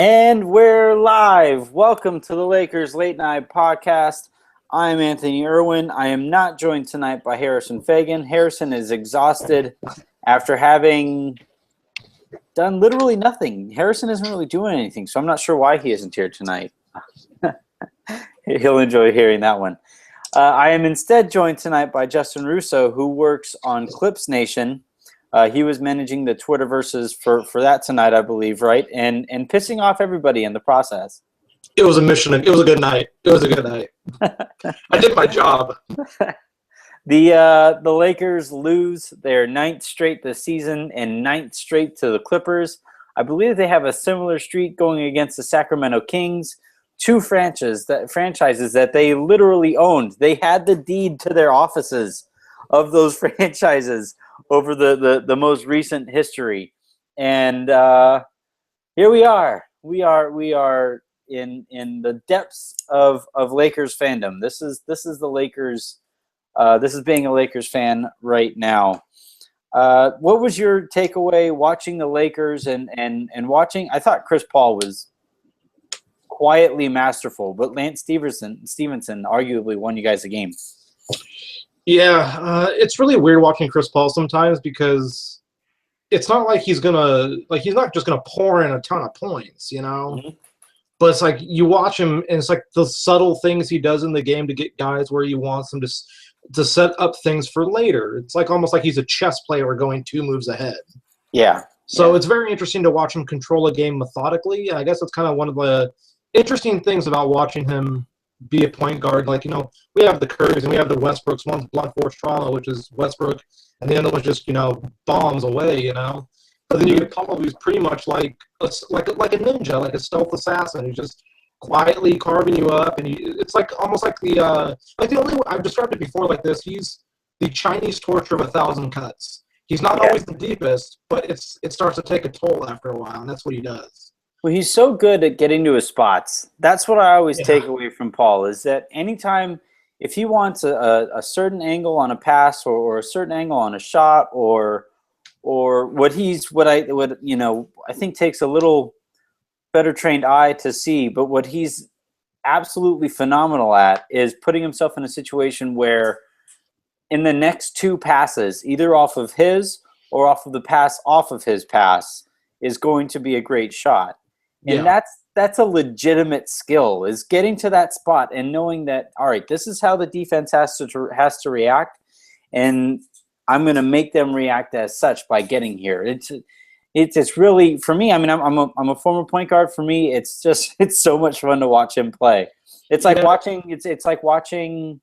And we're live. Welcome to the Lakers Late Night Podcast. I'm Anthony Irwin. I am not joined tonight by Harrison Fagan. Harrison is exhausted after having done literally nothing. Harrison isn't really doing anything, so I'm not sure why he isn't here tonight. He'll enjoy hearing that one. I am instead joined tonight by Justin Russo, who works on Clips Nation. He was managing the Twitterverses for that tonight, I believe, right? And pissing off everybody in the process. It was a mission. It was a good night. It was a good night. I did my job. The Lakers lose their 9th straight this season and 9th straight to the Clippers. I believe they have a similar streak going against the Sacramento Kings, two franchises that they literally owned. They had the deed to their offices of those franchises over the most recent history. And here we are. We are in the depths of Lakers fandom. This is the Lakers. This is being a Lakers fan right now. What was your takeaway watching the Lakers and watching? I thought Chris Paul was quietly masterful, but Lance Stevenson arguably won you guys the game. Yeah, it's really weird watching Chris Paul sometimes because it's not like he's not just gonna pour in a ton of points, you know. Mm-hmm. But it's like you watch him, and it's like the subtle things he does in the game to get guys where he wants them to set up things for later. It's like almost like he's a chess player going 2 moves ahead. Yeah. So It's very interesting to watch him control a game methodically. I guess that's kind of one of the interesting things about watching him be a point guard. Like, you know, we have the Currys and we have the Westbrooks. One's blunt force trauma, which is Westbrook, and the other one's just, you know, bombs away, you know. But then you get Paul, who's pretty much like a ninja, like a stealth assassin, who's just quietly carving you up, and it's like almost like the only way I've described it before like this. He's the Chinese torture of 1,000 cuts. He's not always the deepest, but it starts to take a toll after a while, and that's what he does. Well, he's so good at getting to his spots. That's what I always take away from Paul, is that anytime if he wants a certain angle on a pass or a certain angle on a shot or what I think takes a little better trained eye to see, but what he's absolutely phenomenal at is putting himself in a situation where in the next 2 passes, either off of his or off of the pass off of his pass, is going to be a great shot. And that's a legitimate skill, is getting to that spot and knowing that, all right, this is how the defense has to react, and I'm going to make them react as such by getting here. It's really, for me, I mean, I'm a former point guard. For me, it's so much fun to watch him play. It's like it's like watching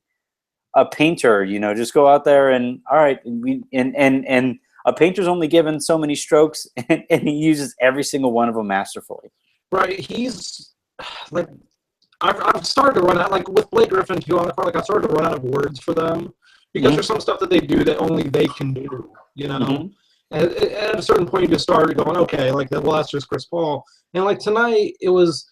a painter, you know, just go out there and all right, and a painter's only given so many strokes, and he uses every single one of them masterfully. Right, he's like I've started to run out, like with Blake Griffin too on the court. Like I've started to run out of words for them because there's some stuff that they do that only they can do, you know. Mm-hmm. And at a certain point, you just started going, okay, like well, that's just Chris Paul. And like tonight, it was,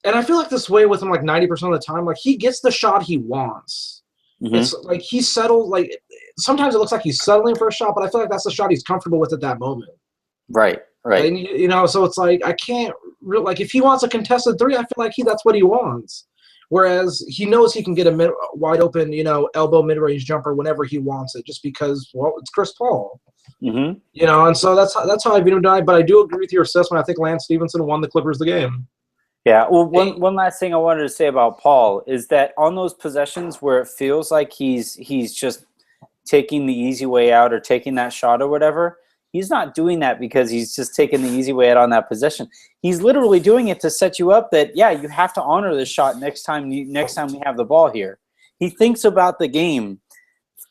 and I feel like this way with him like 90% of the time. Like he gets the shot he wants. Mm-hmm. It's like he's settled. Like sometimes it looks like he's settling for a shot, but I feel like that's the shot he's comfortable with at that moment. Right. Right. And, you know, so it's like I can't like if he wants a contested 3, I feel like that's what he wants. Whereas he knows he can get a wide open, you know, elbow mid-range jumper whenever he wants it, just because, well, it's Chris Paul. Mm-hmm. You know, and so that's how I view him tonight. But I do agree with your assessment. I think Lance Stevenson won the Clippers the game. Yeah. Well, one last thing I wanted to say about Paul is that on those possessions where it feels like he's just taking the easy way out or taking that shot or whatever, he's not doing that because he's just taking the easy way out on that possession. He's literally doing it to set you up that, yeah, you have to honor this shot next time we have the ball here. He thinks about the game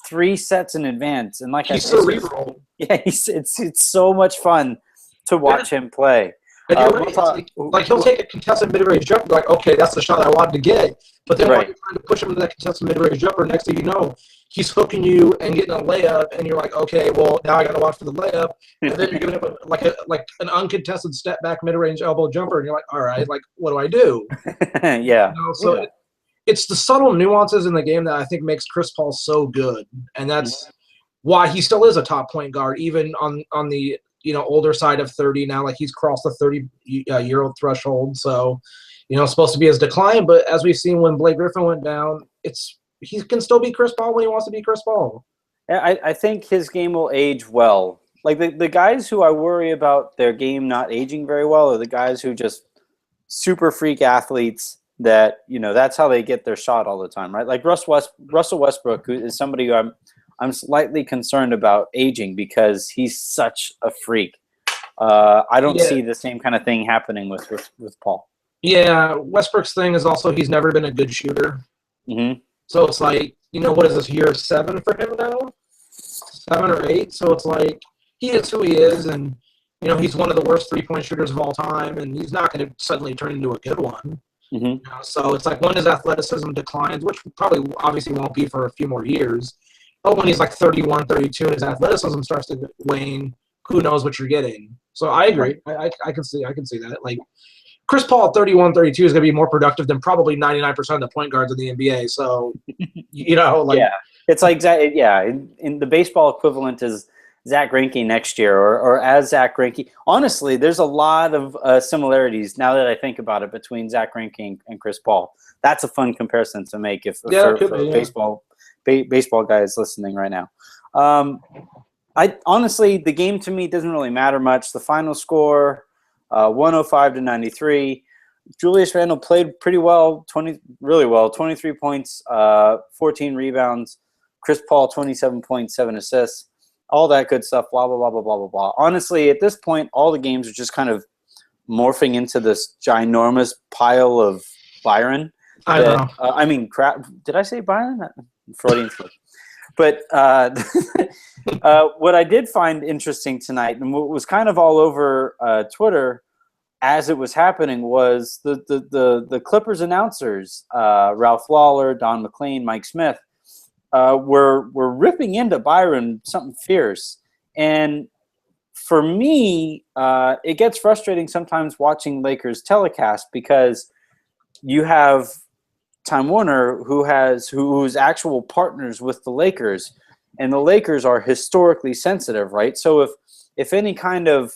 3 sets in advance, and like he's cerebral. Yeah, it's so much fun to watch him play. And you're right. Like he'll take a contested mid-range jumper, like, okay, that's the shot I wanted to get. But then when you're trying to push him into that contested mid-range jumper, next thing you know, he's hooking you and getting a layup, and you're like, okay, well, now I got to watch for the layup. And then you're giving him like an uncontested step back mid-range elbow jumper, and you're like, all right, like, what do I do? Yeah. You know, so it's the subtle nuances in the game that I think makes Chris Paul so good, and that's why he still is a top point guard, even on the older side of 30 now. Like he's crossed the 30-year-old threshold. So, it's supposed to be his decline. But as we've seen when Blake Griffin went down, he can still be Chris Paul when he wants to be Chris Paul. I think his game will age well. Like the guys who I worry about their game not aging very well are the guys who just super freak athletes that, that's how they get their shot all the time, right? Like Russell Westbrook, who is somebody who I'm slightly concerned about aging because he's such a freak. I don't see the same kind of thing happening with Paul. Yeah, Westbrook's thing is also he's never been a good shooter. Mm-hmm. So it's like, what is this, year 7 for him now? 7 or 8? So it's like he is who he is, and he's one of the worst three-point shooters of all time, and he's not going to suddenly turn into a good one. Mm-hmm. So it's like when his athleticism declines, which probably obviously won't be for a few more years, but when he's like 31, 32, and his athleticism starts to wane, who knows what you're getting. So I agree. I can see that. Like Chris Paul at 31, 32 is going to be more productive than probably 99% of the point guards in the NBA. So, yeah, it's like, in the baseball equivalent is Zach Greinke next year, or as Zach Greinke. Honestly, there's a lot of similarities now that I think about it between Zach Greinke and Chris Paul. That's a fun comparison to make for baseball guys listening right now. Honestly, the game to me doesn't really matter much. The final score, 105-93. Julius Randle played pretty well, really well, 23 points, 14 rebounds. Chris Paul, 27.7 assists. All that good stuff, blah, blah, blah, blah, blah, blah, blah. Honestly, at this point, all the games are just kind of morphing into this ginormous pile of Byron. I know. Crap. Did I say Byron? Freudian slip. But what I did find interesting tonight, and what was kind of all over Twitter as it was happening, was the Clippers announcers, Ralph Lawler, Don McLean, Mike Smith, were ripping into Byron something fierce. And for me, it gets frustrating sometimes watching Lakers telecast because you have Time Warner who's actual partners with the Lakers, and the Lakers are historically sensitive, right? So if any kind of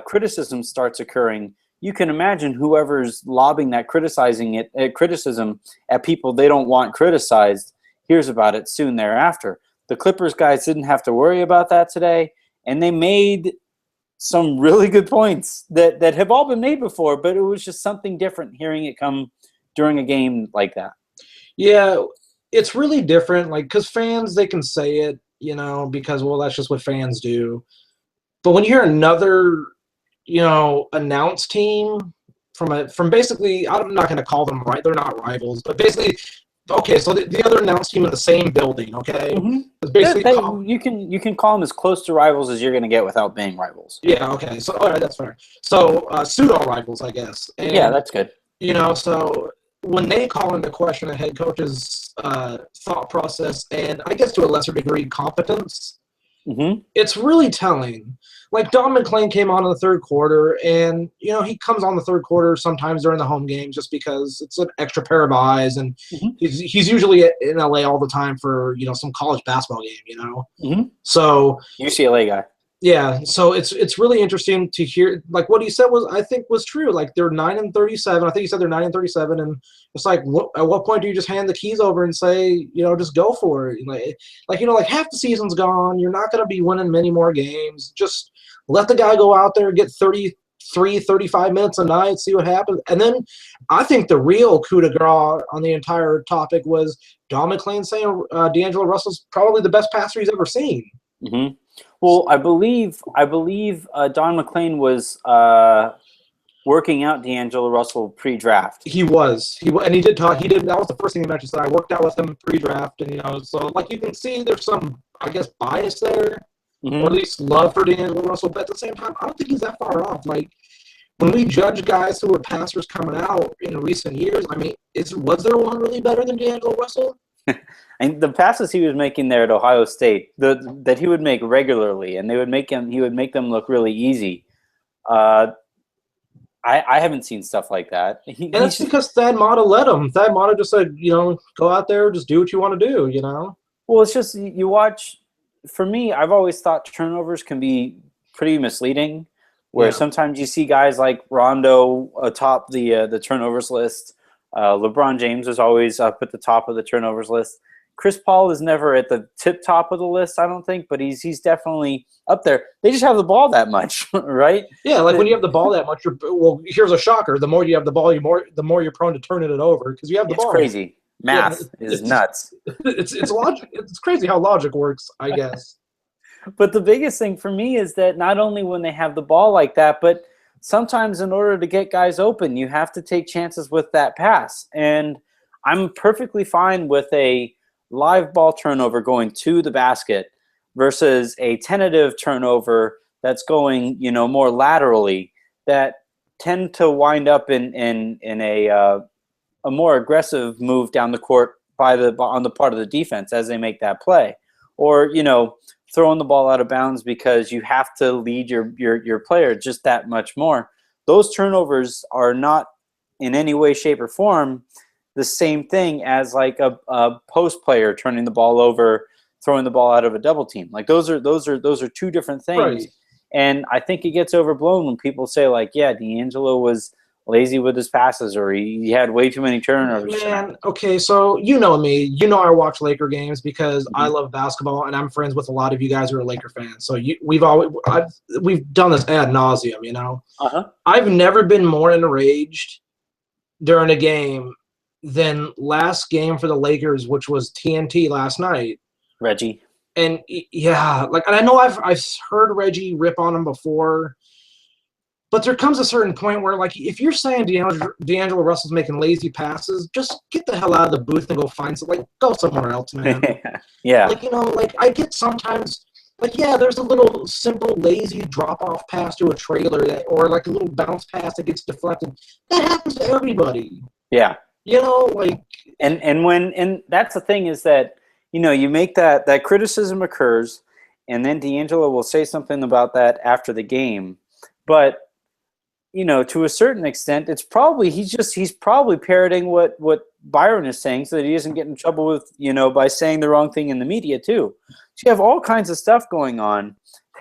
criticism starts occurring, you can imagine whoever's lobbing that criticism at people they don't want criticized hears about it soon thereafter. The Clippers guys didn't have to worry about that today, and they made some really good points that have all been made before, but it was just something different hearing it come during a game like that. Yeah, it's really different, like, because fans, they can say it, because, well, that's just what fans do. But when you hear another, announced team from basically, I'm not going to call them right, they're not rivals, but basically, okay, so the other announced team in the same building, okay? Mm-hmm. Basically you can call them as close to rivals as you're going to get without being rivals. Yeah, okay, so all right, that's fair. So pseudo-rivals, I guess. And, yeah, that's good. So when they call into question a head coach's thought process and I guess to a lesser degree competence, it's really telling. Like Don McLean came on in the third quarter, and he comes on the third quarter sometimes during the home game just because it's an extra pair of eyes, and he's usually in LA all the time for some college basketball game. So UCLA guy. Yeah, so it's really interesting to hear, like what he said was true. Like they're 9-37. I think he said they're 9-37, and it's like, at what point do you just hand the keys over and say, just go for it? Like half the season's gone. You're not going to be winning many more games. Just let the guy go out there, get 33, 35 minutes a night, see what happens. And then I think the real coup de grace on the entire topic was Don McLean saying DAngelo Russell's probably the best passer he's ever seen. Mm-hmm. Well, I believe Don McLean was working out DAngelo Russell pre-draft. He was, and he did talk. He did. That was the first thing he mentioned. So I worked out with him pre-draft, and so like you can see, there's some, I guess, bias there, or at least love for DAngelo Russell. But at the same time, I don't think he's that far off. Like when we judge guys who were passers coming out in recent years, I mean, was there one really better than DAngelo Russell? And the passes he was making there at Ohio State, that he would make regularly, and he would make them look really easy. I haven't seen stuff like that. And it's because Thad Matta let him. Thad Matta just said, go out there, just do what you want to do, Well, it's just you watch. For me, I've always thought turnovers can be pretty misleading. Where sometimes you see guys like Rondo atop the turnovers list. LeBron James is always up at the top of the turnovers list. Chris Paul is never at the tip top of the list, I don't think, but he's definitely up there. They just have the ball that much, right? Yeah, like when you have the ball that much, here's a shocker: the more you have the ball, the more you're prone to turning it over because you have the ball. It's crazy. Math is nuts. It's logic. It's crazy how logic works, I guess. But the biggest thing for me is that not only when they have the ball like that, but sometimes in order to get guys open, you have to take chances with that pass. And I'm perfectly fine with a live ball turnover going to the basket versus a tentative turnover that's going, more laterally, that tend to wind up in a more aggressive move down the court on the part of the defense as they make that play. Or, throwing the ball out of bounds because you have to lead your player just that much more. Those turnovers are not in any way, shape, or form the same thing as like a post player turning the ball over, throwing the ball out of a double team. Like those are two different things. Right. And I think it gets overblown when people say like, yeah, DAngelo was lazy with his passes or he had way too many turnovers. Man, okay, so you know me. You know I watch Laker games because I love basketball, and I'm friends with a lot of you guys who are Laker fans. So we've done this ad nauseum, I've never been more enraged during a game than last game for the Lakers, which was TNT last night. Reggie. And yeah, and I know I've heard Reggie rip on him before. But there comes a certain point where, like, if you're saying DAngelo Russell's making lazy passes, just get the hell out of the booth and go find go somewhere else, man. Yeah. I get sometimes, there's a little simple lazy drop-off pass to a trailer or like a little bounce pass that gets deflected. That happens to everybody. Yeah. And that's the thing is that, you make that criticism occurs, and then DAngelo will say something about that after the game. But to a certain extent, it's probably he's probably parroting what Byron is saying so that he doesn't get in trouble with by saying the wrong thing in the media too. So you have all kinds of stuff going on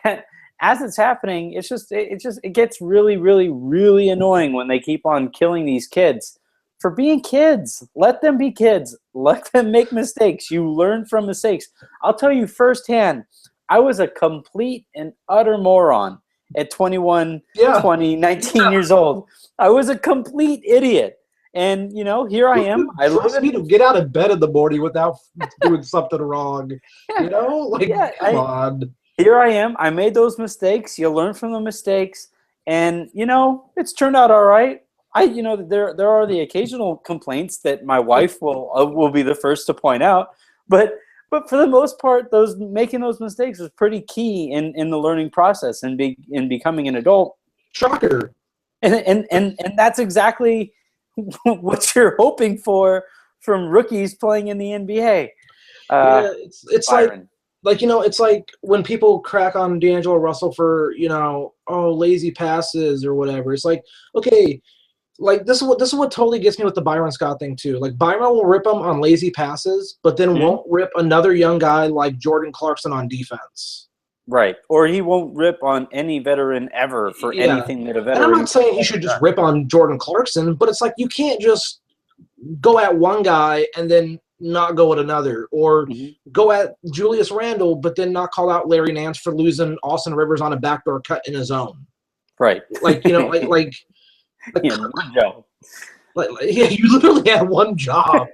that as it's happening, it gets really, really, really annoying when they keep on killing these kids for being kids. Let them be kids. Let them make mistakes. You learn from mistakes. I'll tell you firsthand, I was a complete and utter moron at 21, 20, 19 years old. I was a complete idiot. And, here I am. I trust me to get out of bed in the morning without doing something wrong. Come on. Here I am. I made those mistakes. You learn from the mistakes. And, it's turned out all right. There are the occasional complaints that my wife will be the first to point out. But for the most part, making those mistakes was pretty key in the learning process and in becoming an adult. Shocker. And that's exactly what you're hoping for from rookies playing in the NBA. It's Byron. It's like when people crack on DAngelo Russell for lazy passes or whatever. It's like, okay. This is what totally gets me with the Byron Scott thing too. Like Byron will rip him on lazy passes, but then won't rip another young guy like Jordan Clarkson on defense. Right. Or he won't rip on any veteran ever for anything that a veteran. And I'm not saying he should just rip on Jordan Clarkson, but it's like you can't just go at one guy and then not go at another, or go at Julius Randle but then not call out Larry Nance for losing Austin Rivers on a backdoor cut in his zone. Right. One job. You literally had one job.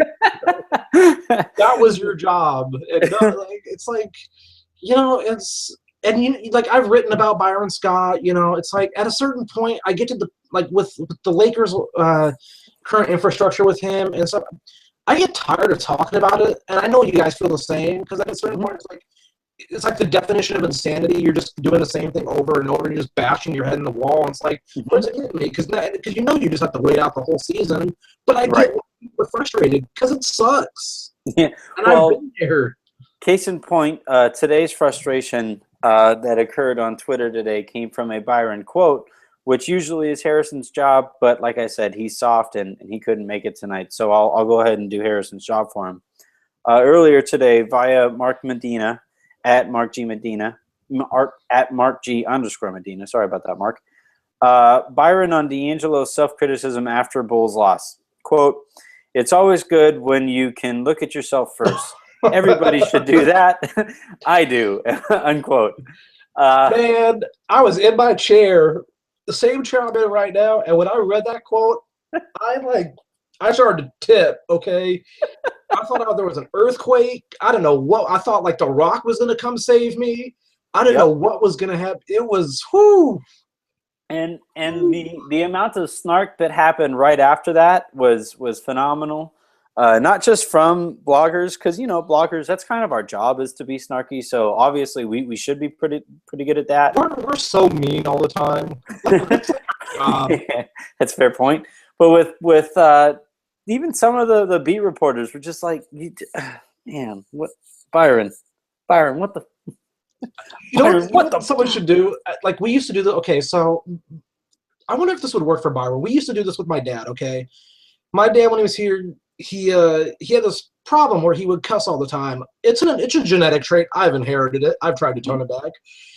That was your job. And I've written about Byron Scott. It's like at a certain point, I get to with the Lakers' current infrastructure with him and stuff. I get tired of talking about it, and I know you guys feel the same because at a certain point, it's like the definition of insanity. You're just doing the same thing over and over, and you're just bashing your head in the wall. And it's like, what does it get me? Because you just have to wait out the whole season. But I get we're frustrated because it sucks. Yeah, and I've been there. Case in point, today's frustration that occurred on Twitter today came from a Byron quote, which usually is Harrison's job. But like I said, he's soft and he couldn't make it tonight. So I'll go ahead and do Harrison's job for him. Earlier today, via Mark Medina, at Mark G. Medina, at Mark G _ Medina. Sorry about that, Mark. Byron on DAngelo's self-criticism after Bulls loss. Quote, "It's always good when you can look at yourself first. Everybody should do that. I do." Unquote. Man, I was in my chair, the same chair I'm in right now, and when I read that quote, I started to tip, okay? I thought there was an earthquake. I don't know what. I thought like The Rock was going to come save me. I didn't know what was going to happen. It was, whoo. And the amount of snark that happened right after that was phenomenal. Not just from bloggers, because bloggers, that's kind of our job, is to be snarky. So obviously we should be pretty good at that. We're so mean all the time. Yeah, that's a fair point. But with even some of the beat reporters were just like, man, what Byron, what the. What someone should do? Like, we used to do the. Okay, so I wonder if this would work for Byron. We used to do this with my dad. Okay, my dad, when he was here, he had this problem where he would cuss all the time. It's a genetic trait. I've inherited it. I've tried to tone it back.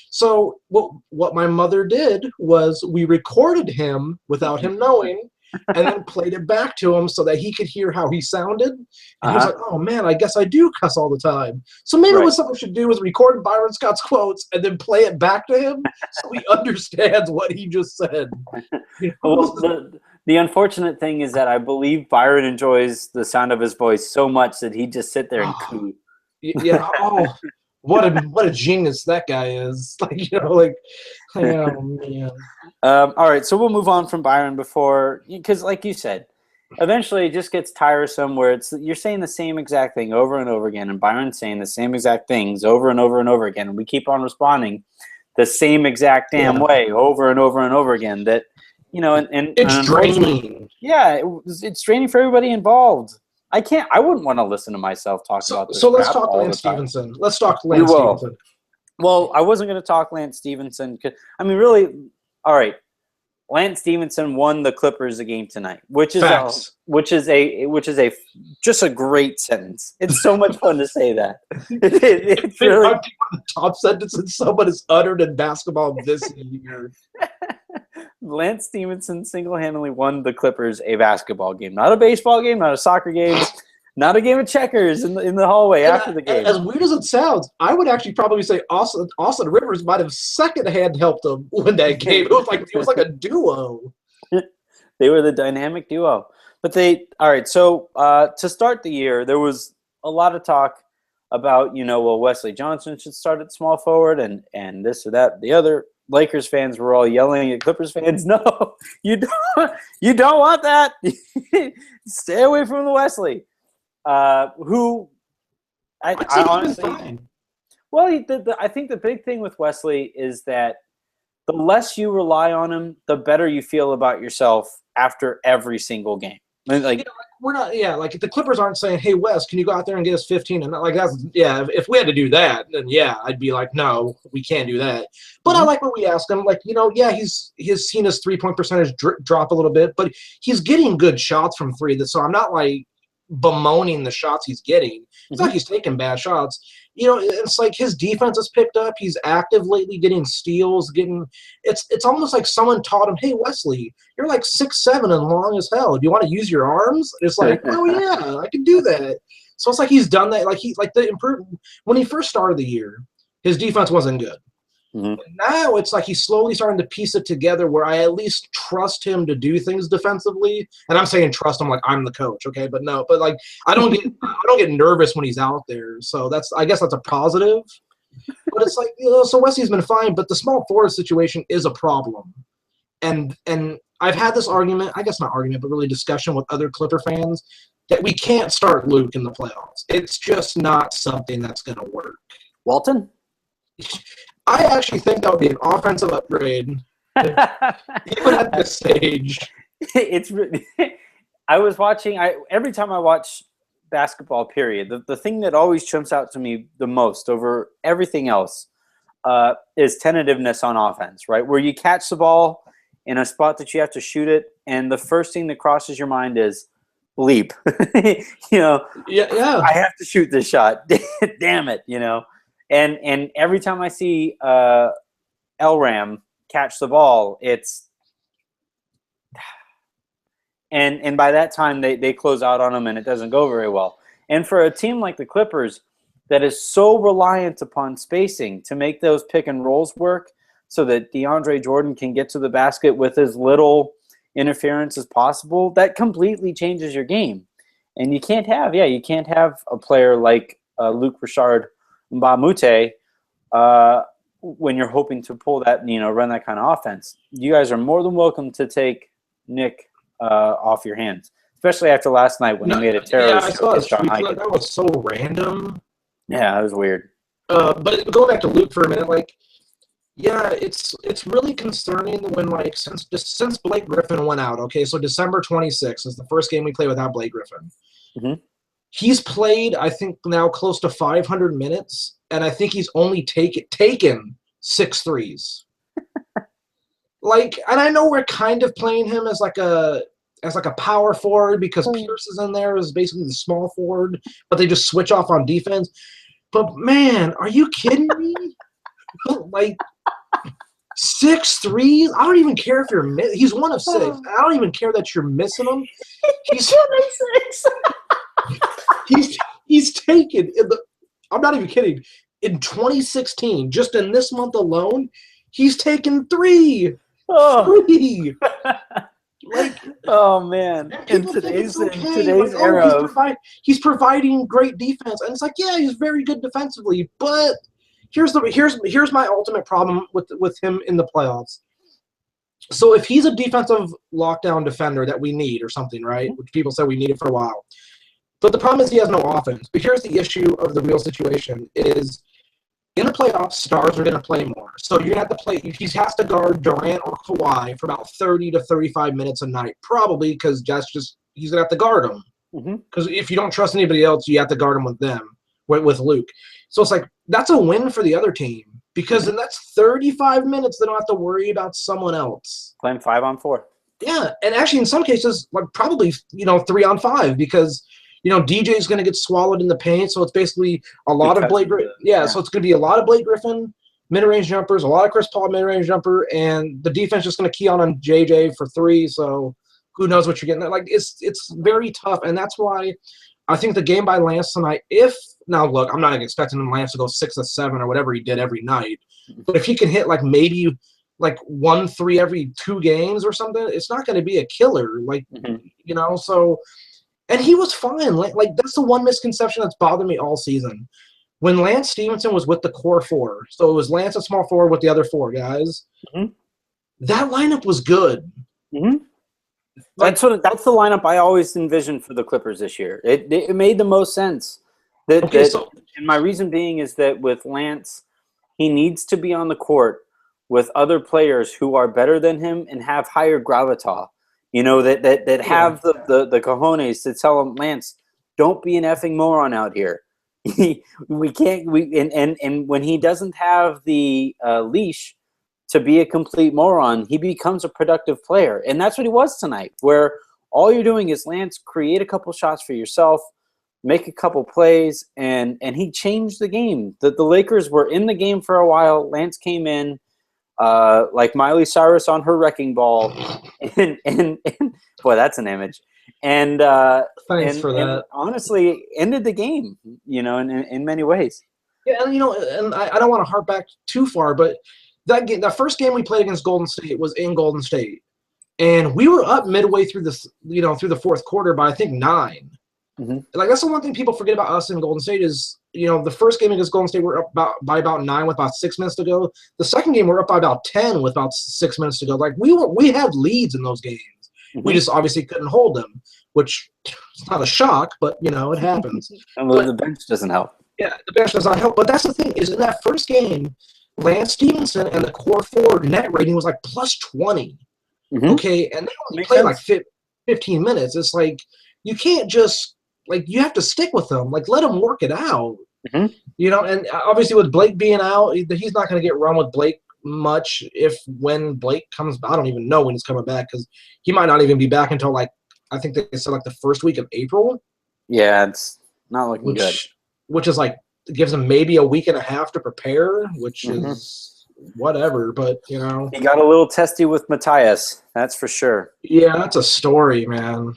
So what my mother did was we recorded him without him knowing, and then played it back to him so that he could hear how he sounded. And he was like, "Oh man, I guess I do cuss all the time." So maybe what someone should do is record Byron Scott's quotes and then play it back to him so he understands what he just said. Well, the unfortunate thing is that I believe Byron enjoys the sound of his voice so much that he'd just sit there and coo. Yeah. Oh, what a genius that guy is. Oh man. All right, so we'll move on from Byron because like you said, eventually it just gets tiresome where you're saying the same exact thing over and over again, and Byron's saying the same exact things over and over and over again, and we keep on responding the same exact damn way over and over and over again. That and it's draining. Yeah, it's draining for everybody involved. I wouldn't want to listen to myself talk about this. So let's talk Lance Stevenson. Let's talk Lance Stevenson. Well, I wasn't going to talk Lance Stevenson. Really, all right. Lance Stevenson won the Clippers a game tonight, which is just a great sentence. It's so much fun to say that. It's really one of the top sentences someone has uttered in basketball this year. Lance Stevenson single-handedly won the Clippers a basketball game, not a baseball game, not a soccer game, not a game of checkers in the hallway after the game. As weird as it sounds, I would actually probably say Austin Rivers might have secondhand helped him win that game. It was like a duo. They were the dynamic duo. But so to start the year, there was a lot of talk about, Wesley Johnson should start at small forward and this or that, the other. Lakers fans were all yelling at Clippers fans, "No, you don't want that. Stay away from the Wesley." Who I honestly, well, I think the big thing with Wesley is that the less you rely on him, the better you feel about yourself after every single game. We're not, like the Clippers aren't saying, "Hey Wes, can you go out there and get us 15?" And if we had to do that, then I'd be like, "No, we can't do that." But I like what we asked him. He's seen his 3-point percentage drop a little bit, but he's getting good shots from three. So I'm not bemoaning the shots he's getting. It's like he's taking bad shots. It's like his defense has picked up. He's active lately, getting steals, it's almost like someone taught him, "Hey Wesley, you're 6'7" and long as hell. Do you want to use your arms?" It's like, "Oh yeah, I can do that." So it's like he's done that. When he first started the year, his defense wasn't good. But now it's like he's slowly starting to piece it together where I at least trust him to do things defensively. And I'm saying trust him like I'm the coach, okay? But no, I don't get nervous when he's out there. So I guess that's a positive. But it's so Wesley's been fine, but the small forward situation is a problem. And I've had this argument, I guess not argument, but really discussion with other Clipper fans that we can't start Luke in the playoffs. It's just not something that's going to work. Walton? I actually think that would be an offensive upgrade, even at this stage. I was watching. Every time I watch basketball, period, the thing that always jumps out to me the most over everything else is tentativeness on offense. Right, where you catch the ball in a spot that you have to shoot it, and the first thing that crosses your mind is bleep. Yeah. I have to shoot this shot. Damn it, And every time I see Elram catch the ball, it's and by that time they close out on him and it doesn't go very well. And for a team like the Clippers that is so reliant upon spacing to make those pick and rolls work so that DeAndre Jordan can get to the basket with as little interference as possible, that completely changes your game. And you can't have a player like Luke Richard Mbamute when you're hoping to pull that, run that kind of offense. You guys are more than welcome to take Nick off your hands, especially after last night when he made a terrorist shot. That was so random. Yeah, it was weird. But going back to Luke for a minute, it's really concerning when since Blake Griffin went out. Okay, so December 26th is the first game we played without Blake Griffin. Mm-hmm. He's played, I think, now close to 500 minutes, and I think he's only taken 6 threes. And I know we're kind of playing him as a power forward because Pierce is in there as basically the small forward, but they just switch off on defense. But man, are you kidding me? 6 threes? I don't even care if you're he's 1 of 6. I don't even care that you're missing him. He's 1 of 6. He's taken I'm not even kidding. In 2016, just in this month alone, he's taken 3. Oh. 3. Oh man! In today's era, he's providing great defense, and it's yeah, he's very good defensively. But here's my ultimate problem with him in the playoffs. So if he's a defensive lockdown defender that we need or something, right? Which people said we needed for a while, but the problem is he has no offense. But here's the issue of the real situation is. In the playoffs, stars are going to play more. So you're going to have to play – he has to guard Durant or Kawhi for about 30 to 35 minutes a night, probably because he's going to have to guard them. Because if you don't trust anybody else, you have to guard them with them, with Luke. So it's that's a win for the other team because then that's 35 minutes they don't have to worry about someone else. Playing 5-on-4. Yeah, and actually in some cases, probably 3-on-5 because – DJ's going to get swallowed in the paint, so it's basically a lot of Blake Griffin. Yeah, so it's going to be a lot of Blake Griffin mid-range jumpers, a lot of Chris Paul mid-range jumper, and the defense just going to key on JJ for 3, so who knows what you're getting. It's very tough, and that's why I think the game by Lance tonight, now look, I'm not expecting Lance to go 6 or 7 or whatever he did every night, but if he can hit maybe 1 3 every 2 games or something, it's not going to be a killer, so – and he was fine. That's the one misconception that's bothered me all season. When Lance Stevenson was with the core 4, so it was Lance at small forward with the other 4 guys, that lineup was good. That's the lineup I always envisioned for the Clippers this year. It made the most sense. And my reason being is that with Lance, he needs to be on the court with other players who are better than him and have higher gravitas. That have the cojones to tell him, Lance, don't be an effing moron out here. We can't. And when he doesn't have the leash to be a complete moron, he becomes a productive player, and that's what he was tonight. Where all you're doing is Lance, create a couple shots for yourself, make a couple plays, and he changed the game. The Lakers were in the game for a while. Lance came in. Like Miley Cyrus on her wrecking ball, and boy, that's an image. And thanks for that. And honestly, ended the game, in many ways. Yeah, and I don't want to harp back too far, but that first game we played against Golden State was in Golden State, and we were up midway through this, through the fourth quarter by I think 9. That's the one thing people forget about us in Golden State is. The first game against Golden State, we're up by about 9 with about 6 minutes to go. The second game, we're up by about 10 with about 6 minutes to go. We had leads in those games. We just obviously couldn't hold them, which is not a shock, but, it happens. And the bench doesn't help. Yeah, the bench does not help. But that's the thing is in that first game, Lance Stevenson and the core 4 net rating was plus 20. Okay, and they only played 15 minutes. It's you can't just – you have to stick with them. Let them work it out. And obviously with Blake being out, he's not going to get run with Blake much when Blake comes – I don't even know when he's coming back because he might not even be back until, I think they said, the first week of April. Yeah, it's not looking good. Which is, gives them maybe a week and a half to prepare, which is whatever. But he got a little testy with Matthias, that's for sure. Yeah, that's a story, man.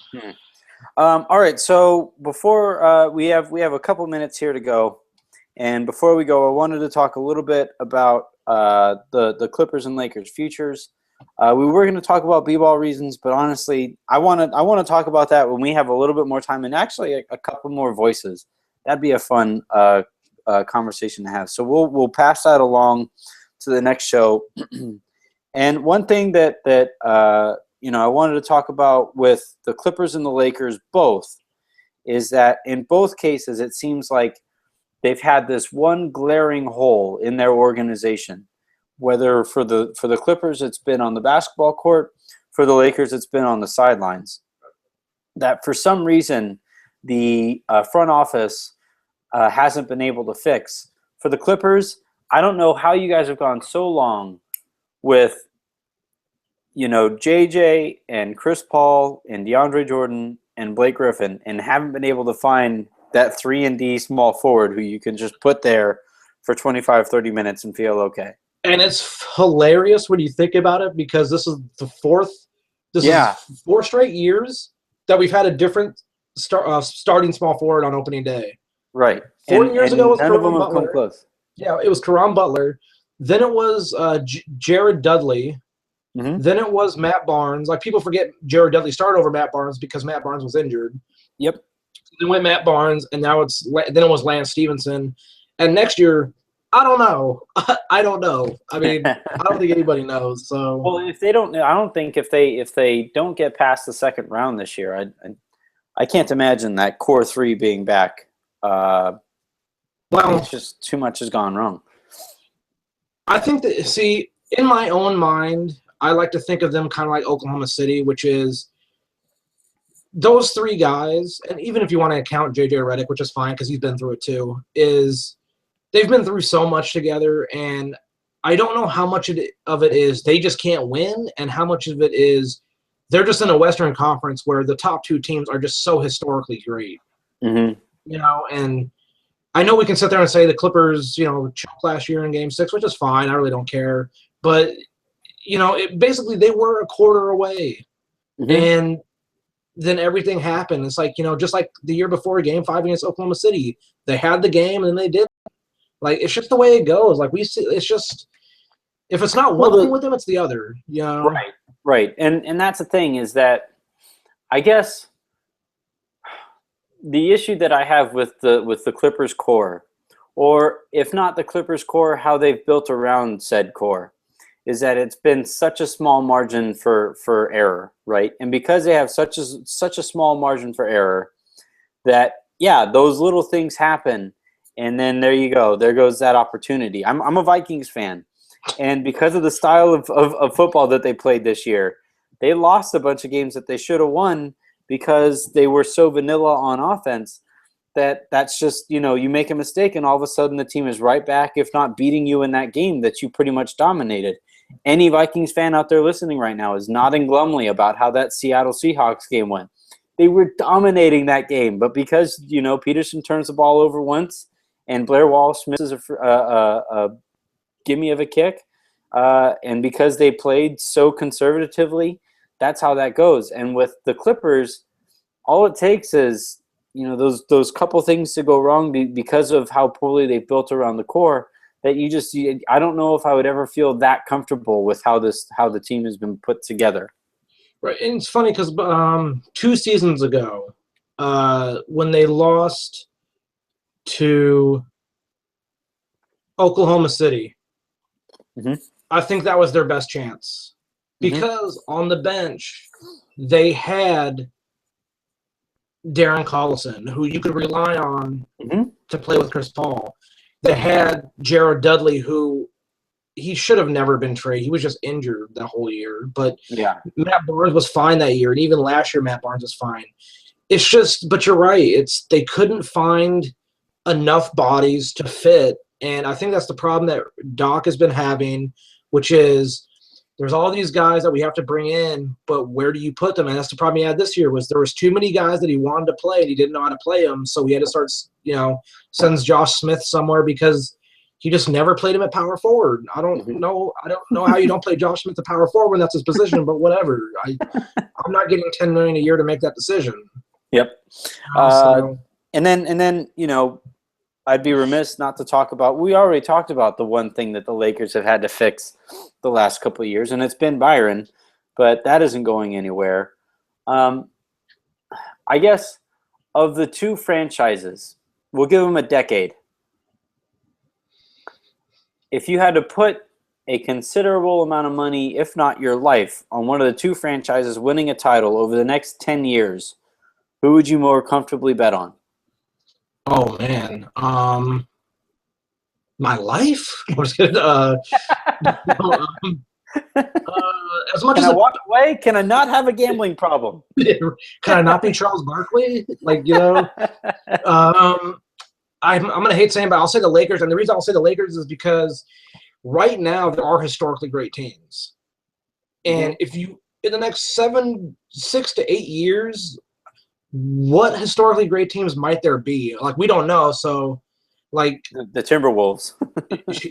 All right, so before we have a couple minutes here to go, and before we go, I wanted to talk a little bit about the Clippers and Lakers futures. We were going to talk about b-ball reasons, but honestly, I want to talk about that when we have a little bit more time and actually a couple more voices. That'd be a fun conversation to have. So we'll pass that along to the next show. And one thing that I wanted to talk about with the Clippers and the Lakers both is that in both cases it seems like they've had this one glaring hole in their organization. Whether for the Clippers it's been on the basketball court, for the Lakers it's been on the sidelines. That for some reason the front office hasn't been able to fix. For the Clippers, I don't know how you guys have gone so long with JJ and Chris Paul and DeAndre Jordan and Blake Griffin and haven't been able to find that 3-and-D small forward who you can just put there for 25, 30 minutes and feel okay. And it's hilarious when you think about it because this is the four straight years that we've had a different starting small forward on opening day. Right. 4 years ago was none of them Caron have come Butler. close. Yeah, it was Caron Butler. Then it was Jared Dudley. Mm-hmm. Then it was Matt Barnes. Like, people forget Jared Dudley started over Matt Barnes because Matt Barnes was injured. Yep. Then went Matt Barnes, and then it was Lance Stevenson. And next year, I don't know. I don't know. I mean, I don't think anybody knows. So well, if they don't, I don't think if they don't get past the second round this year, I can't imagine that core three being back. Well, it's just too much has gone wrong. I think that, see, in my own mind, I like to think of them kind of like Oklahoma City, which is those three guys, and even if you want to count JJ Redick, which is fine because he's been through it too, is they've been through so much together, and I don't know how much of it is they just can't win and how much of it is they're just in a Western Conference where the top two teams are just so historically great. Mm-hmm. And I know we can sit there and say the Clippers, choked last year in Game 6, which is fine. I really don't care. But, basically they were a quarter away. Mm-hmm. And then everything happened. It's like, just like the year before Game 5 against Oklahoma City. They had the game and they did. Like, it's just the way it goes. Like, we see, it's just, if it's not one thing with them, it's the other. Right. And that's the thing is that I guess the issue that I have with the Clippers core, or if not the Clippers core, how they've built around said core, is that it's been such a small margin for error, right? And because they have such a small margin for error, that those little things happen, and then there you go, there goes that opportunity. I'm a Vikings fan, and because of the style of football that they played this year, they lost a bunch of games that they should have won because they were so vanilla on offense that's just, you make a mistake and all of a sudden the team is right back, if not beating you in that game that you pretty much dominated. Any Vikings fan out there listening right now is nodding glumly about how that Seattle Seahawks game went. They were dominating that game, but because, Peterson turns the ball over once and Blair Walsh misses a gimme of a kick, and because they played so conservatively, that's how that goes. And with the Clippers, all it takes is, those couple things to go wrong because of how poorly they've built around the core, that I don't know if I would ever feel that comfortable with how the team has been put together. Right, and it's funny because 2 seasons ago, when they lost to Oklahoma City, mm-hmm. I think that was their best chance because on the bench they had Darren Collison, who you could rely on to play with Chris Paul. They had Jared Dudley, who he should have never been traded. He was just injured that whole year. But Matt Barnes was fine that year, and even last year Matt Barnes was fine. It's just, but you're right. They couldn't find enough bodies to fit, and I think that's the problem that Doc has been having, which is there's all these guys that we have to bring in, but where do you put them? And that's the problem he had this year was there was too many guys that he wanted to play, and he didn't know how to play them, so he had to start sends Josh Smith somewhere because he just never played him at power forward. I don't Mhm. know how you don't play Josh Smith at power forward when that's his position, but whatever. I'm not getting $10 million a year to make that decision. Yep. So And then I'd be remiss not to talk about. We already talked about the one thing that the Lakers have had to fix the last couple of years, and it's been Byron, but that isn't going anywhere. I guess of the two franchises, we'll give them a decade. If you had to put a considerable amount of money, if not your life, on one of the two franchises winning a title over the next 10 years, who would you more comfortably bet on? oh man, my life. I was gonna, as much Can as I walk away? Can I not have a gambling problem? can I not be Charles Barkley? I'm gonna hate saying, but I'll say the Lakers, and the reason I'll say the Lakers is because right now there are historically great teams, and if you in the next 6 to 8 years, what historically great teams might there be? Like we don't know, so like The Timberwolves.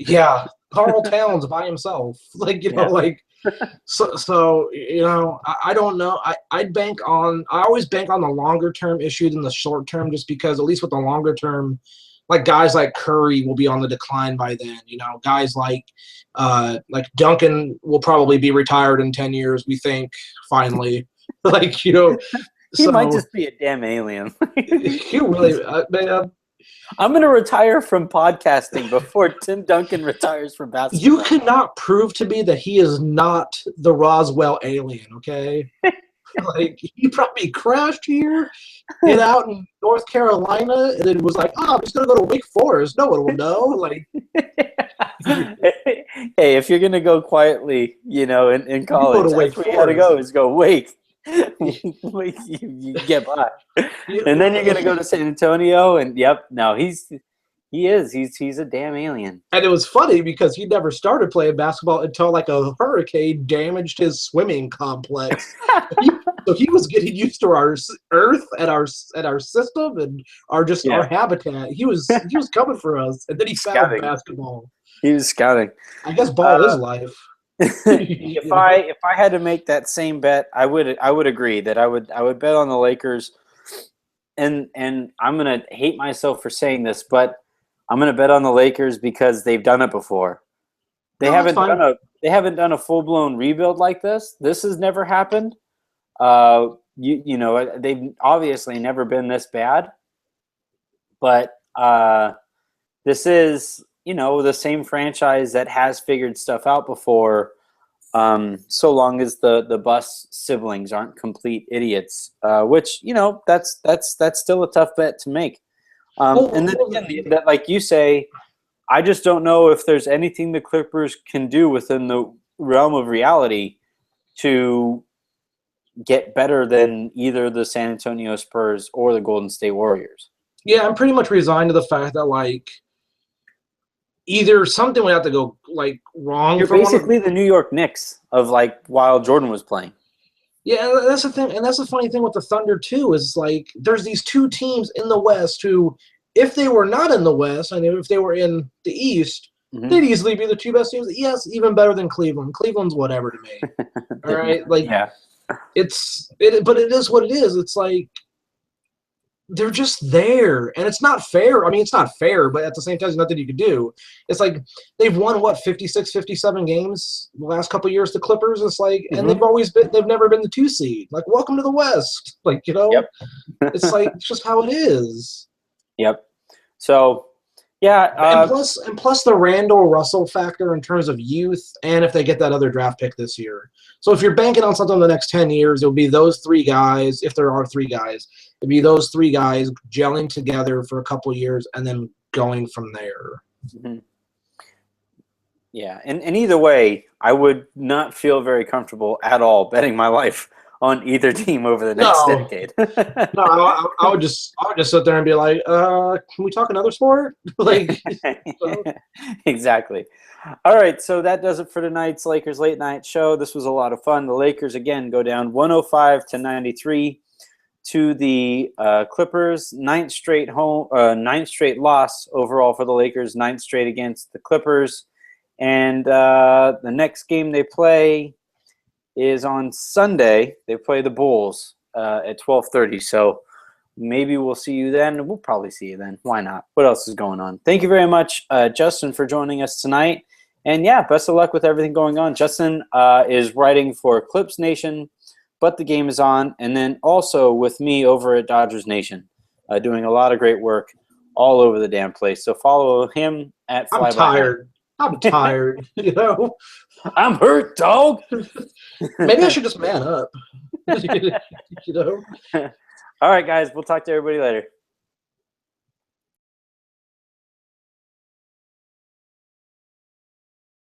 yeah, Carl Towns by himself, I don't know. I always bank on the longer term issue than the short term, just because at least with the longer term, like guys like Curry will be on the decline by then. Guys like Duncan will probably be retired in 10 years. We think finally, He might so just be a damn alien. he really, man. I'm going to retire from podcasting before Tim Duncan retires from basketball. You cannot prove to me that he is not the Roswell alien, okay? He probably crashed here and out in North Carolina and then was like, I'm just going to go to Wake Forest. No one will know. Hey, if you're going to go quietly, in college, that's where you got to go is go Wake. You get by. And then you're going to go to San Antonio and he's a damn alien. And it was funny because he never started playing basketball until a hurricane damaged his swimming complex. So he was getting used to our earth and our system and our habitat. He was coming for us, and then he found basketball. He was scouting. I guess ball is life. If I had to make that same bet, I would agree that I would bet on the Lakers, and I'm gonna hate myself for saying this, but I'm gonna bet on the Lakers because they've done it before. They haven't done a full blown rebuild like this. This has never happened. They've obviously never been this bad, but this is the same franchise that has figured stuff out before, so long as the Buss siblings aren't complete idiots, which that's still a tough bet to make. And then again, that, like you say, I just don't know if there's anything the Clippers can do within the realm of reality to get better than either the San Antonio Spurs or the Golden State Warriors. Yeah, I'm pretty much resigned to the fact that either something would have to go wrong. You're basically the New York Knicks of while Jordan was playing. Yeah, that's the thing, and that's the funny thing with the Thunder too is there's these two teams in the West who, if they were not in the West and if they were in the East, they'd easily be the two best teams. Yes, even better than Cleveland. Cleveland's whatever to me. All right, yeah. But it is what it is. It's they're just there, and it's not fair. I mean, it's not fair, but at the same time, there's nothing you can do. It's they've won 56, 57 games the last couple of years. The Clippers. It's and they've never been the 2 seed. Welcome to the West. Yep. It's just how it is. Yep. So, yeah. And plus the Randall Russell factor in terms of youth, and if they get that other draft pick this year. So if you're banking on something in the next 10 years, it'll be those 3 guys. If there are 3 guys, it'll be those 3 guys gelling together for a couple of years and then going from there. Mm-hmm. Yeah, and either way, I would not feel very comfortable at all betting my life on either team over the next decade. No, I would just sit there and be like, can we talk another sport? Exactly. All right, so that does it for tonight's Lakers Late Night Show. This was a lot of fun. The Lakers, again, go down 105-93. to the Clippers. Ninth straight loss overall for the Lakers. Ninth straight against the Clippers. And the next game they play is on Sunday. They play the Bulls at 12:30. So maybe we'll see you then. We'll probably see you then. Why not? What else is going on? Thank you very much, Justin, for joining us tonight. And, yeah, best of luck with everything going on. Justin is writing for Clips Nation, But the Game is On, and then also with me over at Dodgers Nation, doing a lot of great work all over the damn place. So follow him at Fly I'm tired. I'm tired, you know. I'm hurt, dog. Maybe I should just man up. You know. All right, guys. We'll talk to everybody later.